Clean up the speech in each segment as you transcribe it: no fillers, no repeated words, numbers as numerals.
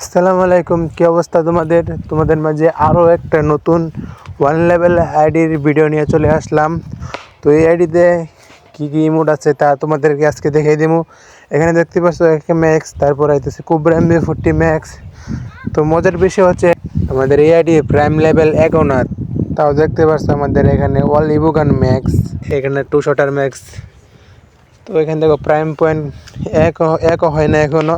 আসসালামু আলাইকুম, কি অবস্থা তোমাদের? তোমাদের মাঝে আরও একটা নতুন ওয়ান লেভেল আইডির ভিডিও নিয়ে চলে আসলাম। তো এই আইডিতে কী কী ইমোট আছে তা তোমাদেরকে আজকে দেখিয়ে দেবো। এখানে দেখতে পাচ্ছ একটা ম্যাক্স, তারপর আইতেছে কুবরা MB40 ম্যাক্স। তো মজার বিষয় হচ্ছে আমাদের এই আইডি প্রাইম লেভেল এগো না, তাও দেখতে পাচ্ছ আমাদের এখানে অল ইবুগান ম্যাক্স, এখানে টু শটার ম্যাক্স। তো এখান থেকে প্রাইম পয়েন্ট একও হয় না এখনও,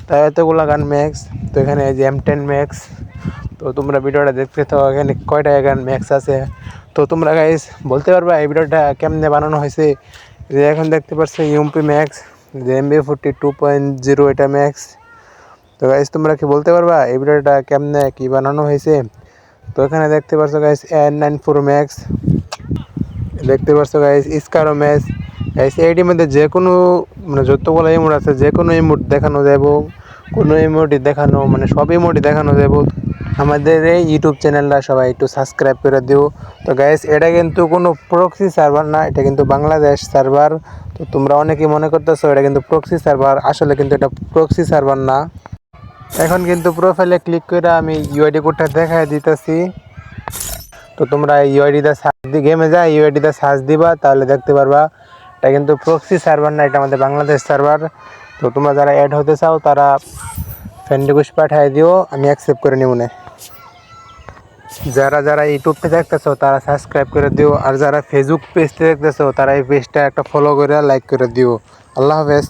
তাই এতগুলো গান ম্যাক্স। তো এখানে এই যে M10 ম্যাক্স। তো তোমরা ভিডিওটা দেখতে থাকো, এখানে কয়টা গান ম্যাক্স আছে। তো তোমরা গাইস বলতে পারবা এই ভিডিওটা কেমনে বানানো হয়েছে। যে এখন দেখতে পাচ্ছ ইউএমপি ম্যাক্স, যে MB40 2.0 এটা ম্যাক্স। তো গাইস তোমরা কি বলতে পারবা এই ভিডিওটা কেমনে কি বানানো হয়েছে। তো এখানে দেখতে পাচ্ছ গাইস N94 ম্যাক্স, দেখতে পাচ্ছ গাইস স্কারো ম্যাক্স। গাইস এইটির মধ্যে যে কোনো মানে যতগুলো ইমোট আছে যে কোনো ইমোট দেখানো যাব, কোনো ইমোটই দেখানো মানে সব ইমোটই দেখানো যাব। আমাদের এই ইউটিউব চ্যানেলটা সবাই একটু সাবস্ক্রাইব করে দিও। তো গাইস এটা কিন্তু কোনো প্রক্সি সার্ভার না, এটা কিন্তু বাংলাদেশ সার্ভার। তো তোমরা অনেকেই মনে করতেছো এটা কিন্তু প্রক্সি সার্ভার, আসলে কিন্তু এটা প্রক্সি সার্ভার না। এখন কিন্তু প্রোফাইলে ক্লিক করে আমি ইউআইডি কোডটা দেখাই দিতেছি। তো তোমরা ইউআইডিতে সার্চ দিয়ে গেমে যা ইউআইডিতে সার্চ দিবা, তাহলে দেখতে পারবা এটা কিন্তু প্রক্সি সার্ভার না, এটা আমাদের বাংলাদেশ সার্ভার। তো তোমরা যারা অ্যাড হতে চাও তারা ফ্রেন্ড রিকোয়েস্ট পাঠিয়ে দিও, আমি অ্যাকসেপ্ট করে নিব না। যারা যারা ইউটিউবতে দেখতেছো তারা সাবস্ক্রাইব করে দিও, আর যারা ফেসবুক পেজতে দেখতেছো তারা এই পেজটা একটা ফলো করে লাইক করে দিও। আল্লাহ হাফেজ।